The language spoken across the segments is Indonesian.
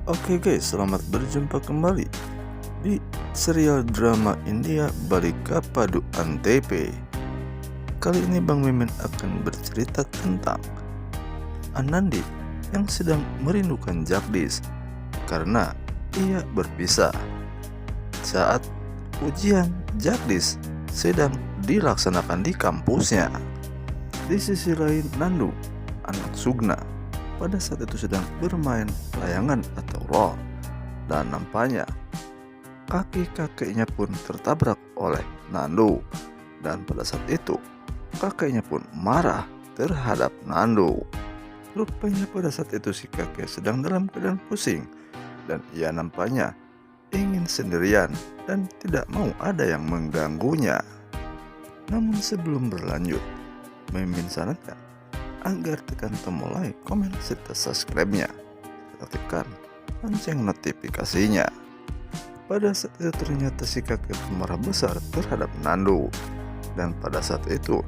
Oke guys, selamat berjumpa kembali di serial drama India Balika Padu Antv. Kali ini Bang Mimin akan bercerita tentang Anandi yang sedang merindukan Jagdish karena ia berpisah. Saat ujian, Jagdish sedang dilaksanakan di kampusnya. Di sisi lain, Nandu, anak Sugna, pada saat itu sedang bermain layangan atau roll, dan nampaknya kaki-kakeknya pun tertabrak oleh Nandu, dan pada saat itu kakeknya pun marah terhadap Nandu. Rupanya pada saat itu si kakek sedang dalam keadaan pusing dan ia nampaknya ingin sendirian dan tidak mau ada yang mengganggunya. Namun sebelum berlanjut, Mimin sarankan agar tekan tombol like, komen, serta subscribe-nya. Tekan lonceng notifikasinya. Pada saat itu ternyata si kakek marah besar terhadap Nandu. Dan pada saat itu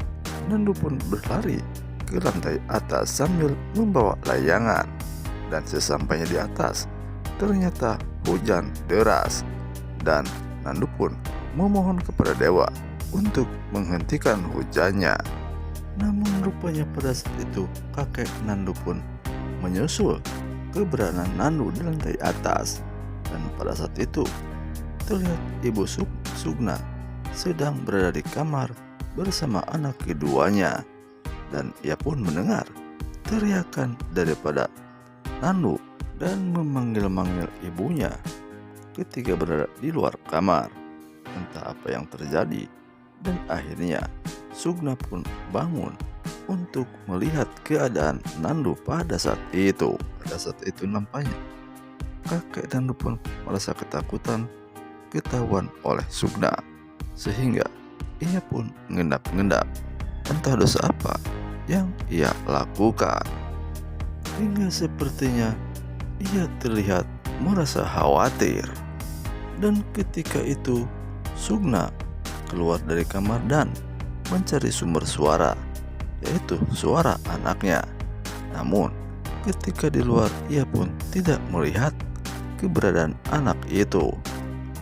Nandu pun berlari ke lantai atas sambil membawa layangan. Dan sesampainya di atas ternyata hujan deras. Dan Nandu pun memohon kepada dewa untuk menghentikan hujannya. Namun rupanya pada saat itu kakek Nandu pun menyusul keberadaan Nandu di lantai atas. Dan pada saat itu terlihat ibu Sugna sedang berada di kamar bersama anak keduanya. Dan ia pun mendengar teriakan daripada Nandu dan memanggil-manggil ibunya ketika berada di luar kamar. Entah apa yang terjadi, dan akhirnya Sugna pun bangun untuk melihat keadaan Nandu pada saat itu. Pada saat itu nampaknya kakek Nandu pun merasa ketakutan ketahuan oleh Sugna, sehingga ia pun mengendap-endap entah dosa apa yang ia lakukan. Hingga sepertinya ia terlihat merasa khawatir. Dan ketika itu Sugna keluar dari kamar dan mencari sumber suara, yaitu suara anaknya. Namun ketika di luar ia pun tidak melihat keberadaan anak itu.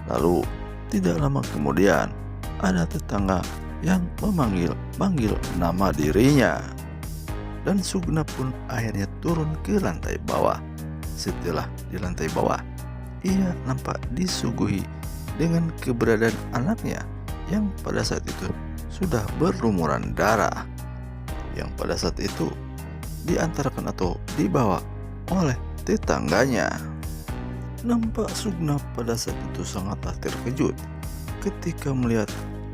Lalu tidak lama kemudian ada tetangga yang memanggil nama dirinya. Dan Sugna pun akhirnya turun ke lantai bawah. Setelah di lantai bawah, ia nampak disuguhi dengan keberadaan anaknya yang pada saat itu sudah berlumuran darah, yang pada saat itu diantarkan atau dibawa oleh tetangganya. Nampak Sugna pada saat itu sangatlah terkejut ketika melihat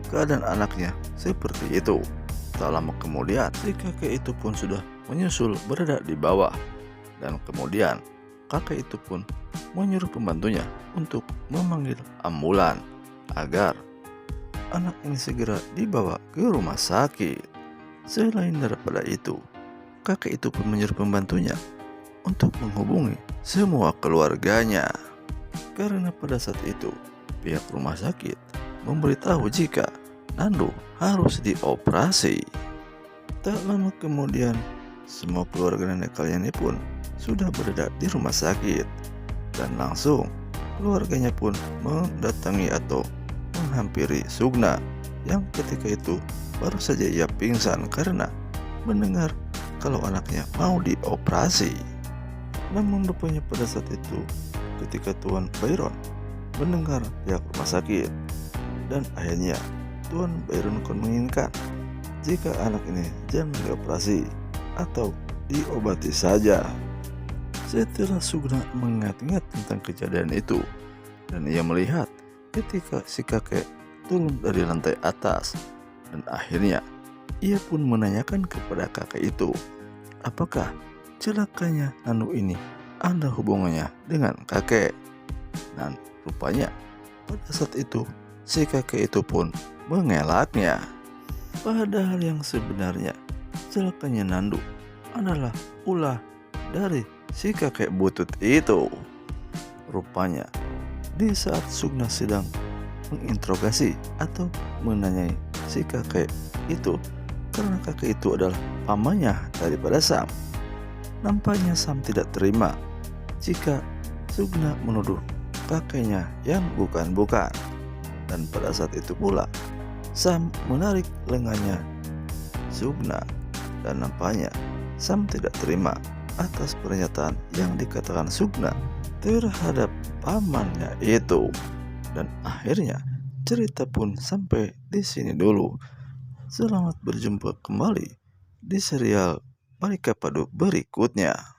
keadaan anaknya seperti itu. Tak lama kemudian si kakek itu pun sudah menyusul berada di bawah, dan kemudian kakek itu pun menyuruh pembantunya untuk memanggil ambulan agar anak ini segera dibawa ke rumah sakit. Selain daripada itu, kakek itu pun menyuruh pembantunya untuk menghubungi semua keluarganya. Karena pada saat itu pihak rumah sakit memberitahu jika Nandu harus dioperasi. Tak lama kemudian semua keluarga nenek kalian ini pun sudah berada di rumah sakit, dan langsung keluarganya pun mendatangi atau menghampiri Sugna yang ketika itu baru saja ia pingsan karena mendengar kalau anaknya mau dioperasi. Namun rupanya pada saat itu ketika Tuan Byron mendengar pihak rumah sakit, dan akhirnya Tuan Byron pun menginginkan jika anak ini jangan dioperasi atau diobati saja. Setelah Sugna mengingat-ingat tentang kejadian itu, dan ia melihat ketika si kakek turun dari lantai atas, dan akhirnya ia pun menanyakan kepada kakek itu apakah celakanya Nandu ini ada hubungannya dengan kakek. Dan rupanya pada saat itu si kakek itu pun mengelaknya. Padahal yang sebenarnya celakanya Nandu adalah ulah dari si kakek butut itu. Rupanya di saat Sugna sedang menginterogasi atau menanyai si kakek itu, karena kakek itu adalah pamannya daripada Sam, nampaknya Sam tidak terima jika Sugna menuduh kakeknya yang bukan-bukan. Dan pada saat itu pula Sam menarik lengannya Sugna, dan nampaknya Sam tidak terima atas pernyataan yang dikatakan Sugna terhadap pamannya itu. Dan akhirnya cerita pun sampai di sini dulu. Selamat berjumpa kembali di serial Balikapadu berikutnya.